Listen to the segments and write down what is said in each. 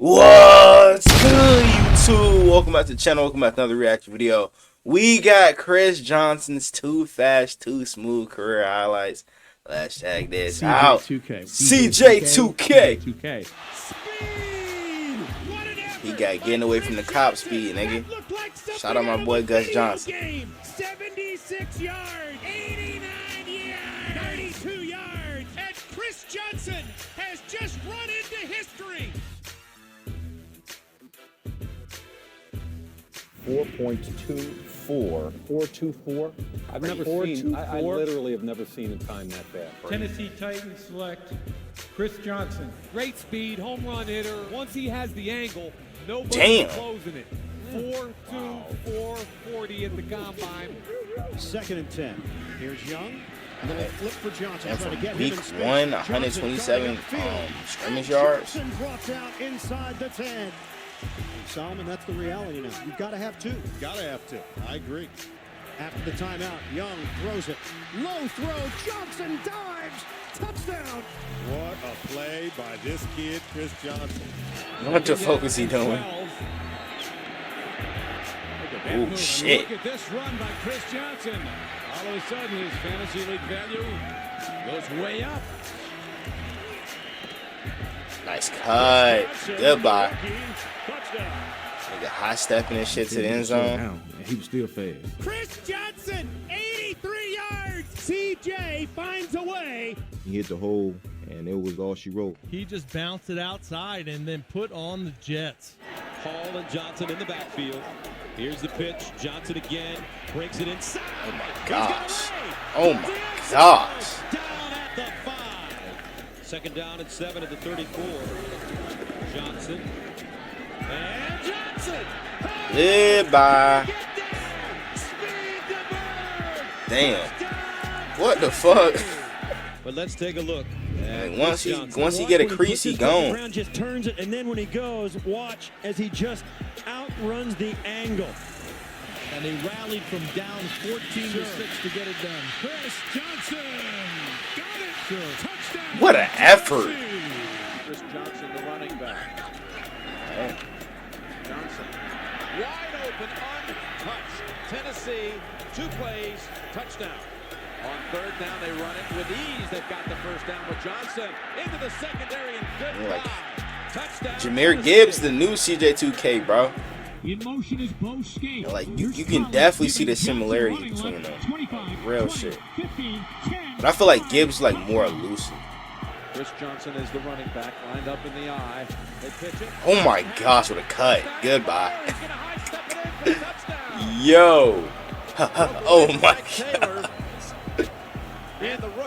What's good, YouTube? Welcome back to the channel. Welcome back to another reaction video. We got Chris Johnson's Too Fast, Too Smooth career highlights. Let's check this out. CJ2K. He got getting away from the cop speed, nigga. Shout out my boy Gus Johnson. 76 yards, 89 yards, 92 yards, and Chris Johnson has just run into history. 4.24. 4.24. I've never seen. I literally have never seen a time that bad. Tennessee Titans select Chris Johnson. Great speed, home run hitter. Once he has the angle, nobody's closing it. 4.24, 40 at the combine. 2nd and 10. Here's Young. And then a flip for Johnson. And from week 1, 127 scrimmage yards. Johnson drops out inside the 10. Solomon, that's the reality now. You've got to have two. Gotta have to. I agree. After the timeout, Young throws it. Low throw. Johnson dives. Touchdown. What a play by this kid, Chris Johnson. What the fuck is he doing? Oh, shit. Look at this run by Chris Johnson. All of a sudden, his fantasy league value goes way up. Nice cut. Goodbye. Nigga high stepping and shit to the end zone. He was still fast. Chris Johnson, 83 yards. CJ finds a way. He hit the hole, and it was all she wrote. He just bounced it outside and then put on the Jets. Hall and Johnson in the backfield. Here's the pitch. Johnson again breaks it inside. Oh my gosh. Oh my gosh. Down at the 5. 2nd down and 7 at the 34. Johnson. And Johnson. Goodbye. Damn. What the fuck? But let's take a look. Once he get a crease, he gone. Brown just turns it, and then when he goes, watch as he just outruns the angle. And he rallied from down 14 to 6 to get it done. Chris Johnson got it. Touchdown. What an effort. Chris Johnson, the running back. Johnson wide open, untouched. Tennessee, 2 plays, touchdown. On 3rd down, they run it with ease. They've got the 1st down with Johnson into the secondary and goodbye. Touchdown. Jameer Gibbs, the new CJ2K, bro. In motion is Bo Skate. Like you can definitely see the similarity between them. Real shit. But I feel like Gibbs like more elusive. Chris Johnson is the running back, lined up in the eye. They pitch it. Oh my gosh, what a cut. Goodbye. Yo. Oh my god.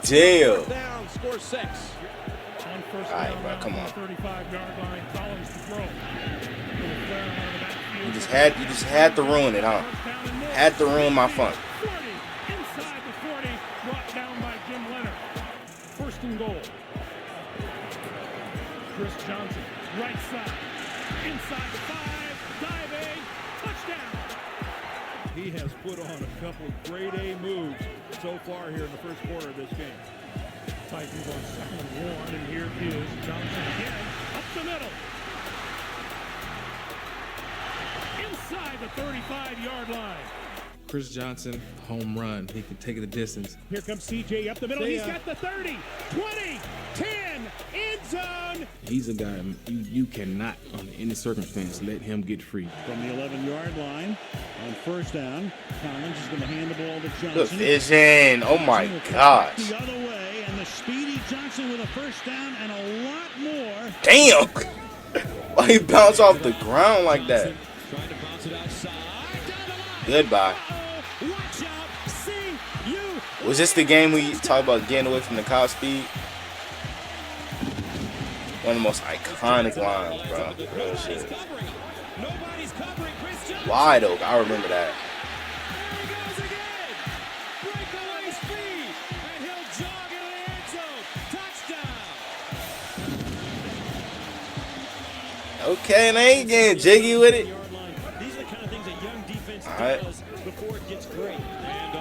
Damn. Down, score 6. Alright, bro, come on. 35-yard line, Collins to throw. You just had to ruin it, huh? Had to ruin my fun. Inside the 40, brought down by Jim Leonard. 1st and goal. Chris Johnson, right side, inside the 5, diving, touchdown. He has put on a couple of grade A moves so far here in the 1st quarter of this game. Titans on 2nd and 1, and here is Johnson again, up the middle. Inside the 35-yard line. Chris Johnson, home run. He can take it the distance. Here comes CJ up the middle. He's got the 30, 20, 10, end zone. He's a guy you cannot, under any circumstance, let him get free. From the 11-yard line on 1st down, Collins is going to hand the ball to Johnson. Good vision. Oh my gosh. The other way, and the speedy Johnson with a 1st down and a lot more. Damn. Why he bounce off the ground like that? Trying to bounce it outside. Goodbye. Watch out. See you. Was this the game we talked about getting away from the cop speed? One of the most iconic lines, bro. Real shit. Nobody's covering Chris Johnson. Why though? I remember that. There he goes again. Breakaway speed, and he'll jog into the end zone. Touchdown. Okay, and they ain't getting jiggy with it. These are the kind of things a young defense does before it gets great. And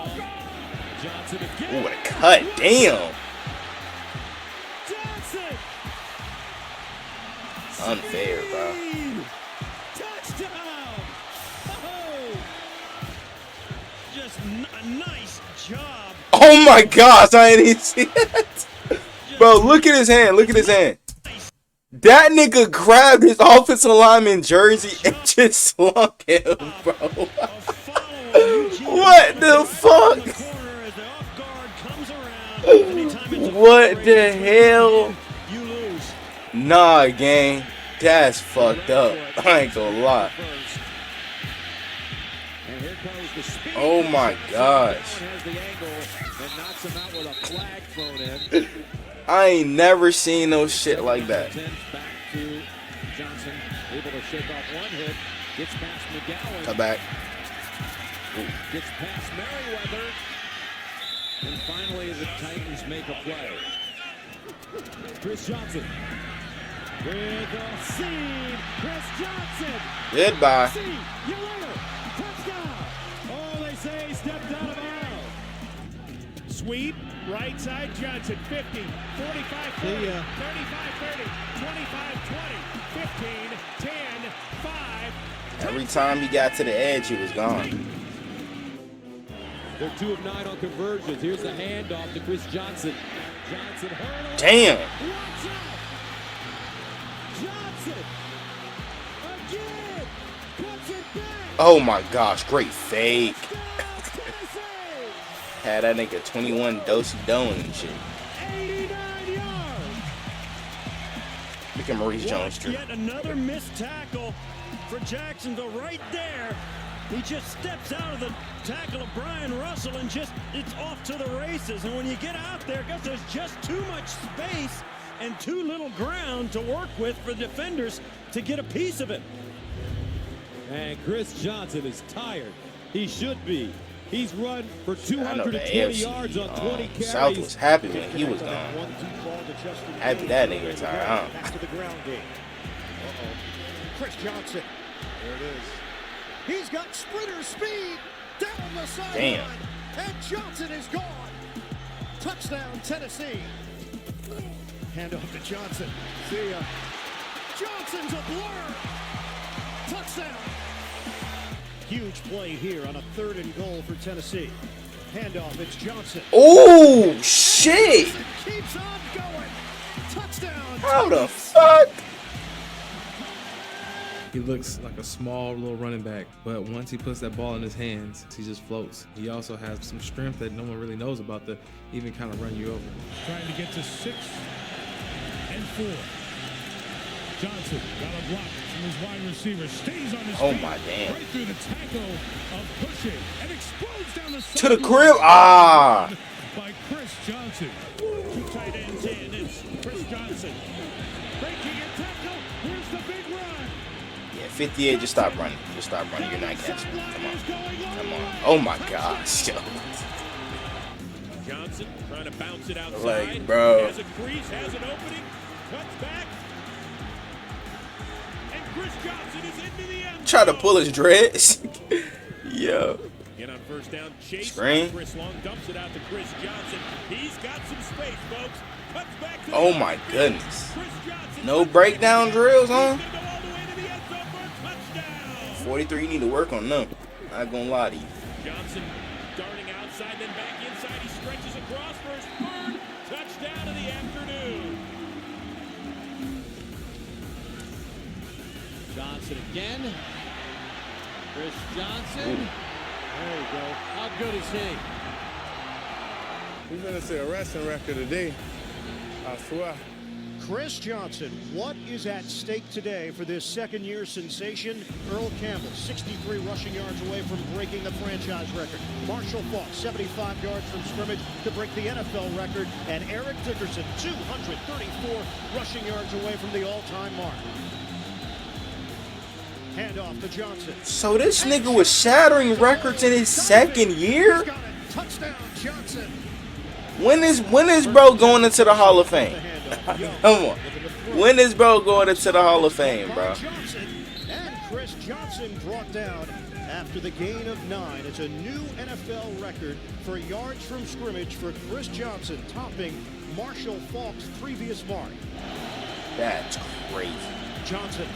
Johnson again. Ooh, what a cut. Damn. Johnson. Unfair, bro. Touchdown! Oh! Just a nice job. Oh my gosh, I ain't even see it. Bro, look at his hand. Look at his hand. That nigga grabbed his offensive lineman jersey and just slunk him, bro. What the fuck? What the hell? Nah, gang. That's fucked up. I ain't gonna lie. Oh my gosh. I ain't never seen no shit like that. Come back. Gets past Merriweather. And finally the Titans make a play. Chris Johnson. With a seed. Chris Johnson. Goodbye. See you later. Touchdown. Oh, they say he stepped out of bounds. Sweep, right side, Johnson, 50, 45, 40, 35, 30, 25, 20, 15, 10, 5. Every time he got to the edge, he was gone. They're 2 of 9 on conversions. Here's the handoff to Chris Johnson. Johnson hurdles. Damn. Watch out. Johnson. Again. Puts it back. Oh my gosh, great fake. Had that nigga 21 do-si-doing and shit. 89 yards. Look at Maurice Jones-Drew. Yet another missed tackle for Jacksonville right there. He just steps out of the tackle of Brian Russell and it's off to the races. And when you get out there, guys, there's just too much space and too little ground to work with for defenders to get a piece of it. And Chris Johnson is tired. He should be. He's run for I know the 220 AFC, yards on 20 carries. South was happy when he was gone. Happy that nigga retired, huh? Back to the ground game. Chris Johnson. There it is. He's got sprinter speed down the sideline. Damn. And Johnson is gone. Touchdown, Tennessee. Hand off to Johnson. See ya. Johnson's a blur. Touchdown. Huge play here on a 3rd and goal for Tennessee. Handoff, it's Johnson. Oh, shit. Keeps on going. Touchdown. How the fuck? He looks like a small little running back, but once he puts that ball in his hands, he just floats. He also has some strength that no one really knows about to even kind of run you over. Trying to get to 6 and 4. Johnson got a block from his wide receiver. Stays on his feet. My damn. Right through the tackle of pushing and explodes down the To the sideline. crib. Ah. By Chris Johnson. 2 tight ends in. It's Chris Johnson. Breaking a tackle. Here's the big run. Yeah, 58, just stop running. Just stop running. You're not catching me. Come on. Come on. Oh my gosh, yo. Johnson trying to bounce it outside. Like, bro. Has a crease, has an opening, cuts back. And Chris Johnson is into the end. Try to pull his dreads. Yo. Get on first down, chase. Screen. Chris Long dumps it out to Chris Johnson. He's got some space, folks. Cuts back to Oh the my field. goodness. Chris Johnson. No breakdown drills, huh? He's gonna go all the way to the end zone for a touchdown. 43, you need to work on them. Not gonna lie to you. Johnson darting outside, then back inside. He stretches across for his 3rd touchdown of the afternoon. Johnson again. Chris Johnson. There you go. How good is he? He's gonna say a wrestling record today. I swear. Chris Johnson, what is at stake today for this 2nd-year sensation? Earl Campbell, 63 rushing yards away from breaking the franchise record. Marshall Faulk, 75 yards from scrimmage to break the NFL record. And Eric Dickerson, 234 rushing yards away from the all-time mark. Handoff to Johnson. So this nigga was shattering records in his 2nd year? He's got it. Touchdown, Johnson. When is bro going into the Hall of Fame? Come on. When is bro going into the Hall of Fame, bro? And Chris Johnson brought down after the gain of 9. It's a new NFL record for yards from scrimmage for Chris Johnson, topping Marshall Faulk's previous mark. That's crazy. Johnson.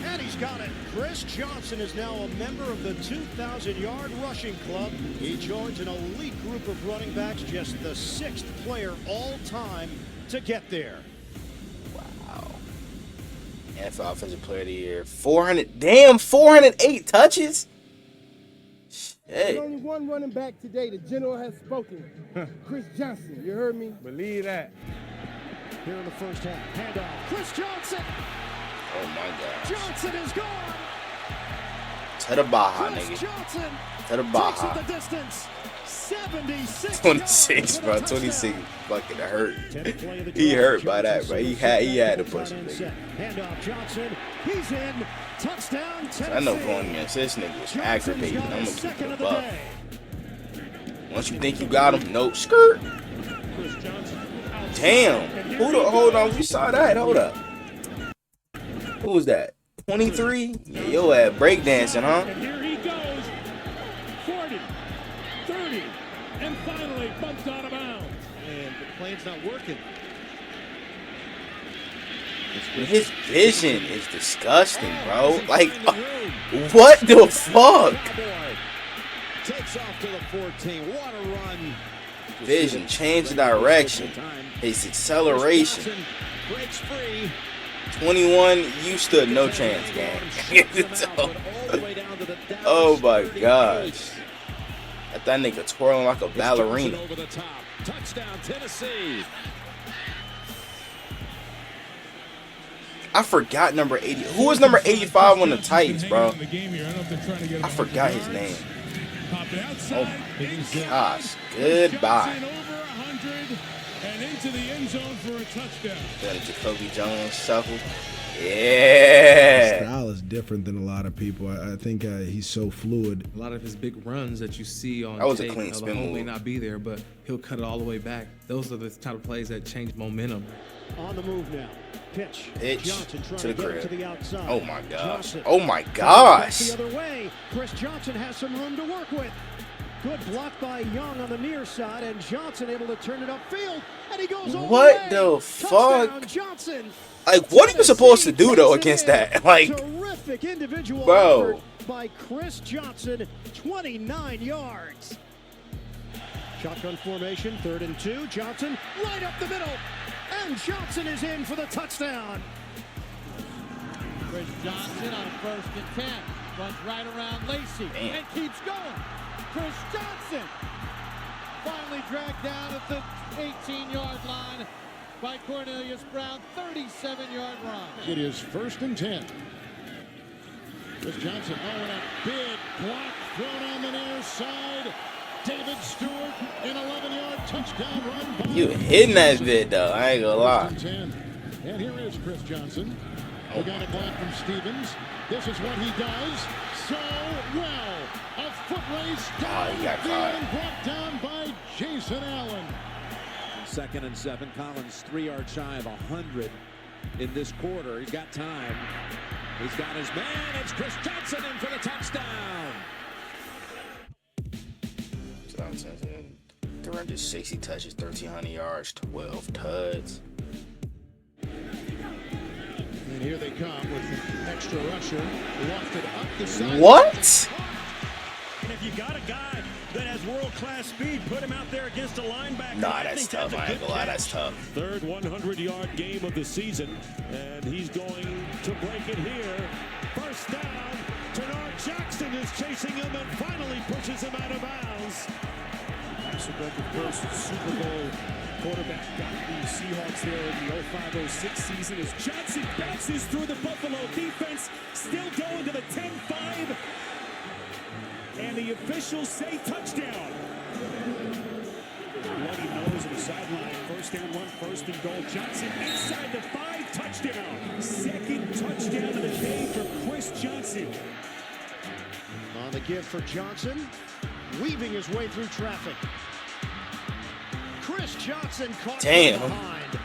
And he's got it. Chris Johnson is now a member of the 2,000-yard rushing club. He joins an elite group of running backs, just the 6th player all time to get there. Wow. NFL Offensive Player of the Year. 408 touches? There's only one running back today. The general has spoken. Chris Johnson. You heard me? Believe that. Here in the first half. Handoff. Chris Johnson. Oh my God. Johnson is gone. To the Baja, Chris nigga. Johnson To the Baja. takes it the distance. 76 26, bro. 26 fucking hurt. He hurt by that, bro. He had to push him, nigga. Handoff Johnson. He's in. Touchdown, Tennessee. I know going against this nigga was aggravating. I'm gonna keep it up. Once you think you got him, nope. Skirt. Damn. Hold on. We saw that. Hold up. Who was that? 23? Yeah, yo at breakdancing, huh? And here he goes. 40, 30, and finally bumped out of bounds. And the plane's not working. His vision is disgusting, bro. Like, what the fuck? Takes off to the 14. What a run. Vision, change the direction. His acceleration. Breaks free. 21, you stood no chance, gang. Oh my gosh. That nigga twirling like a ballerina. Over the top. Touchdown, Tennessee. I forgot number 80. Who was number 85 on the Titans, bro? I forgot his name. Oh my gosh. Goodbye. And into the end zone for a touchdown. Then Jacoby Jones shuffle. Yeah. Style is different than a lot of people. I think he's so fluid. A lot of his big runs that you see on that was tape, a clean the spin hole move. may not be there, but he'll cut it all the way back. Those are the type of plays that change momentum. On the move now. Pitch. Johnson to the crib. To the outside. Oh my gosh. Johnson. Oh my gosh. The other way. Chris Johnson has some room to work with. Good block by Young on the near side, and Johnson able to turn it upfield, and he goes all What the way. the fuck? Touchdown, Johnson. Like, what are you supposed to do though against that? Like, terrific individual bro. effort by Chris Johnson, 29 yards. Shotgun formation, 3rd and 2. Johnson right up the middle, and Johnson is in for the touchdown. Chris Johnson on 1st and 10. Runs right around Lacey and keeps going. Chris Johnson finally dragged down at the 18-yard line by Cornelius Brown. 37-yard run. It is 1st and 10. Chris Johnson, and a big block thrown on the near side. David Stewart, an 11-yard touchdown run by You hitting that bit though, I ain't gonna lie. And here is Chris Johnson. We got a block from Stevens. This is what he does so well. A foot race down he got caught. and brought down by Jason Allen. 2nd and 7. Collins 3 yards shy of 100 in this quarter. He's got time. He's got his man. It's Chris Johnson in for the touchdown. Johnson, 360 touches, 1,300 yards, 12 tuds. And here they come with an extra rusher. Lofted up the side. What? And if you got a guy that has world-class speed, put him out there against a linebacker. Nah, that's tough. I ain't gonna lie, that's tough. 3rd 100-yard game of the season, and he's going to break it here. First down, Tennard Jackson is chasing him and finally pushes him out of bounds. The first Super Bowl quarterback got the Seahawks there in the 05-06 season as Johnson bounces through the Buffalo defense, still going to the 10-5. And the officials say touchdown. Bloody nose on the sideline. 1st and 1, 1st and goal. Johnson inside the 5, touchdown. 2nd touchdown of the day for Chris Johnson. On the give for Johnson, weaving his way through traffic. Chris Johnson caught Damn. from behind.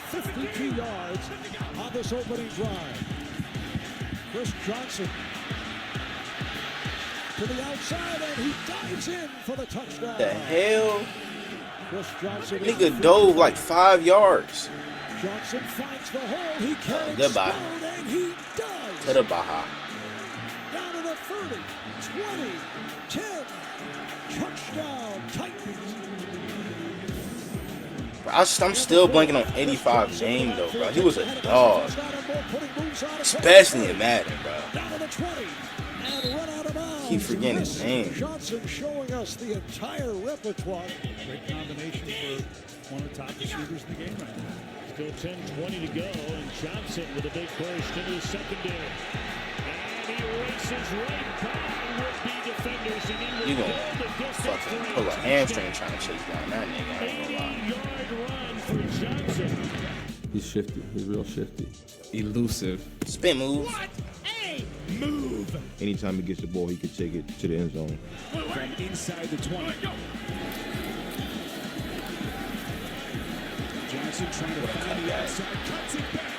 52 yards on this opening drive. Chris Johnson to the outside, and he dives in for the touchdown. The hell? Chris Johnson Nigga dove like 5 yards. Johnson finds the hole. He can goodbye. explode, and he does. To the Baja. Down to the 30, 20, 10. Touchdown, Titans. Bro, I'm still blanking on 85's name, though, bro. He was a dog. Especially in Madden, bro. Down to the 20. And run out of bounds. Keep forgetting his name. Johnson showing us the entire repertoire. Great combination for one of the top receivers in the game right now. Still 10-20 to go, and Johnson with a big burst into the secondary. And he races right by would-be defenders, and he You will gonna hold the distance fucking for pull a a hamstring trying to chase down that nigga. I ain't gonna lie. 80-yard run for Johnson. He's shifty. He's real shifty. Elusive. Spin move. What a move! Anytime he gets the ball, he can take it to the end zone. From inside the 20. Johnson trying to find the outside, cuts it back.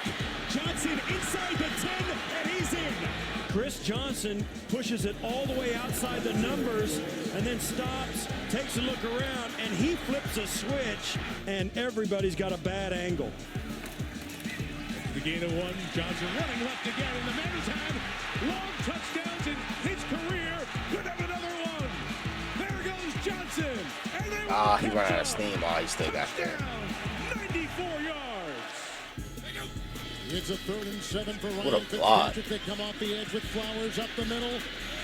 Johnson inside the 10, and he's in. Chris Johnson pushes it all the way outside the numbers and then stops, takes a look around, and he flips a switch, and everybody's got a bad angle. The gain of 1, Johnson running left again, and the Mariners have long touchdowns in his career. Could have another one. There goes Johnson. And He ran out of steam. He still got there. 94 yards. It's a 3rd and 7 for What a Ryan block. Fitzpatrick. They come off the edge with Flowers up the middle.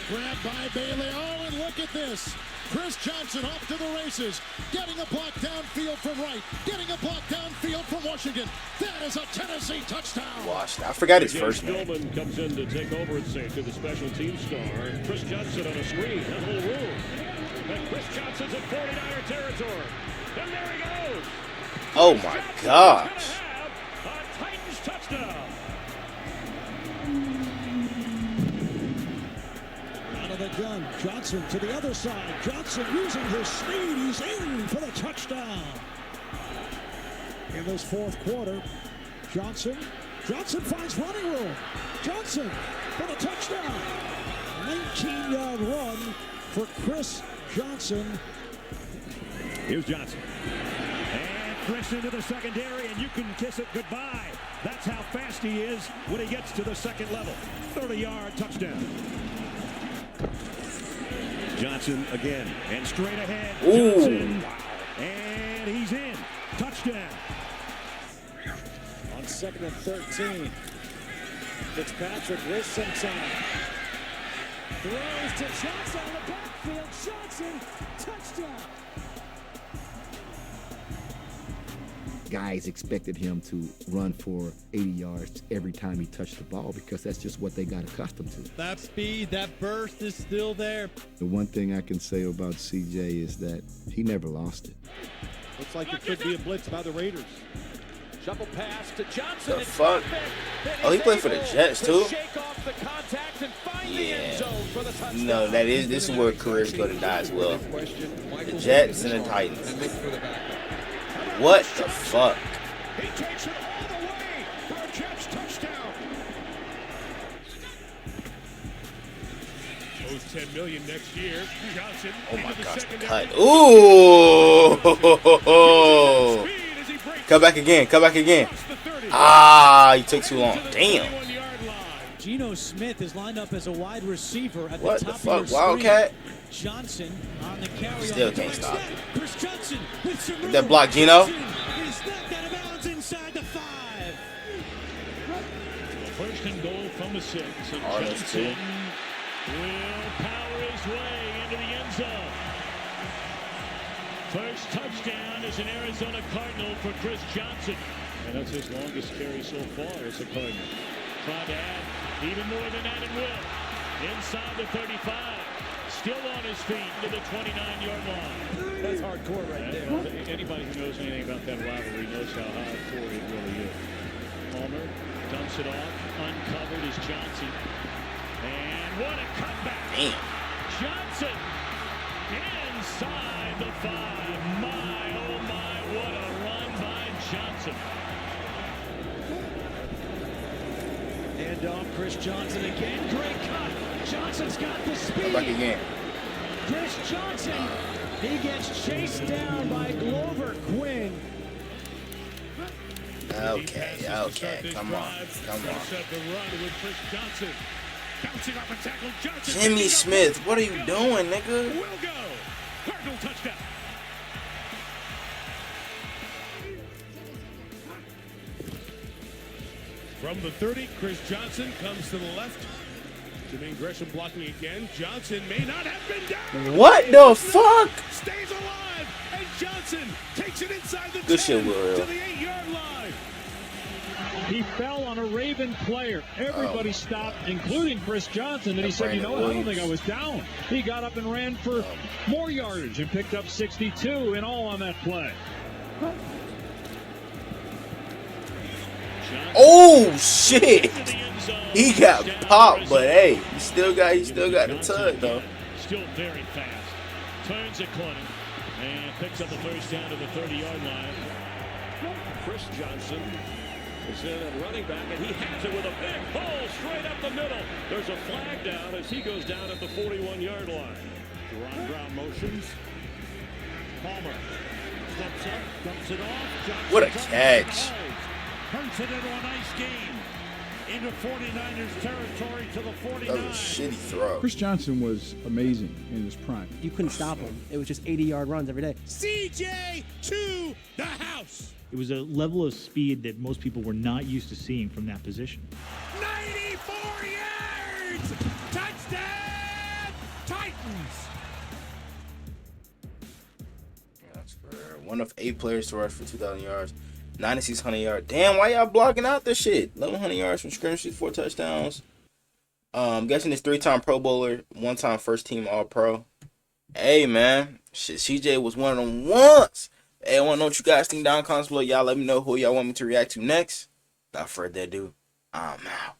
Grabbed by Bailey. Oh, and look at this. Chris Johnson off to the races. Getting a block downfield from Wright. Getting a block downfield from Washington. That is a Tennessee touchdown. I forgot his first name. Stillman comes in to take over at safety, the special team star. Chris Johnson on a screen, that whole room. And Chris Johnson's in 49er territory. And there he goes. Oh my gosh. A Titans touchdown. Out of the gun. Johnson to the other side. Johnson using his speed. He's in for the touchdown. In this 4th quarter, Johnson finds running room. Johnson for the touchdown. 19-yard run for Chris Johnson. Here's Johnson. And Chris into the secondary, and you can kiss it goodbye. That's how fast he is when he gets to the second level. 30-yard touchdown. Johnson again, and straight ahead. Johnson. And he's in. Touchdown. On 2nd and 13. Fitzpatrick with some time. Throws to Johnson in the backfield. Johnson, touchdown. Guys expected him to run for 80 yards every time he touched the ball because that's just what they got accustomed to. That speed, that burst is still there. The one thing I can say about CJ is that he never lost it. Looks like it could be a blitz by the Raiders. Shuffle pass to Johnson. The fuck? Oh, he played for the Jets too? Yeah. No, this is where careers go to die as well. The Jets and the Titans. What the fuck? He takes it all the way for a Jets touchdown. Owes $10 million next year. Johnson. Oh my into the gosh, the secondary. cut. Ooh! Come back again. Come back again. He took too long. Damn. Geno Smith is lined up as a wide receiver at What the the top fuck, of your Wildcat? screen. Johnson on the carry. Still on the can't stop. Chris Johnson with some Get that block, Geno. He's knocked out of bounds inside the 5. First and goal from the 6. And Arnold, Johnson will power his way into the end zone. First touchdown is an Arizona Cardinal for Chris Johnson. And that's his longest carry so far as a Cardinal. Trying to add even more than that and will. Inside the 35. Still on his feet to the 29-yard line. That's hardcore right there. Anybody who knows anything about that rivalry knows how hardcore it really is. Palmer dumps it off. Uncovered is Johnson. And what a comeback. Damn. Johnson inside the 5. My, oh my, what a run by Johnson. And off Chris Johnson again. Great cut. Johnson's got the speed. Come back again. Chris Johnson. He gets chased down by Glover Quinn. Okay, come on. Jimmy Smith, what are you doing, nigga? Will go. Cardinal touchdown. From the 30, Chris Johnson comes to the left. Jermaine Gresham blocking again. Johnson may not have been down. What the fuck? Stays alive, and Johnson takes it inside the 10 Good shit, Will. to the 8-yard line. He fell on a Raven player. Everybody stopped, including Chris Johnson, and he said, you know what, I don't think I was down. He got up and ran for more yardage and picked up 62 in all on that play. Oh shit! He got popped, but hey, he still got the tug though. Still very fast. Turns a corner and picks up the first down to the 30-yard line. Chris Johnson is in at running back, and he has it with a big pull straight up the middle. There's a flag down as he goes down at the 41-yard line. Ron Brown motions. Palmer steps up, dumps it off. Johnson What a catch! Turns it into a nice game. Into 49ers territory to the 49. That was a shitty throw. Chris Johnson was amazing in his prime. You couldn't stop him. It was just 80-yard runs every day. CJ to the house. It was a level of speed that most people were not used to seeing from that position. 94 yards! Touchdown, Titans! That's for one of 8 players to rush for 2,000 yards. 9,600 yards. Damn, why y'all blocking out this shit? 1,100 yards from scrimmages, 4 touchdowns. I'm guessing this 3-time Pro Bowler, 1-time first team All-Pro. Hey, man. Shit, CJ was one of them once. Hey, I want to know what you guys think down in the comments below. Y'all let me know who y'all want me to react to next. Without further ado, I'm out.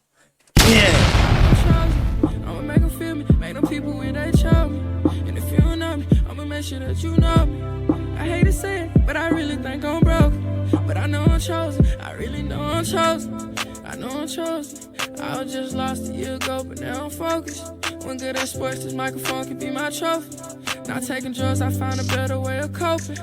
Yeah. I'ma make them feel me, make them people when they show me. And if you don't know me, I'ma make sure that you know me. I hate to say it, but I really think I'm broke. But I know I'm chosen, I really know I'm chosen. I know I'm chosen. I was just lost a year ago, but now I'm focused. When good at sports, this microphone can be my trophy. Not taking drugs, I found a better way of coping.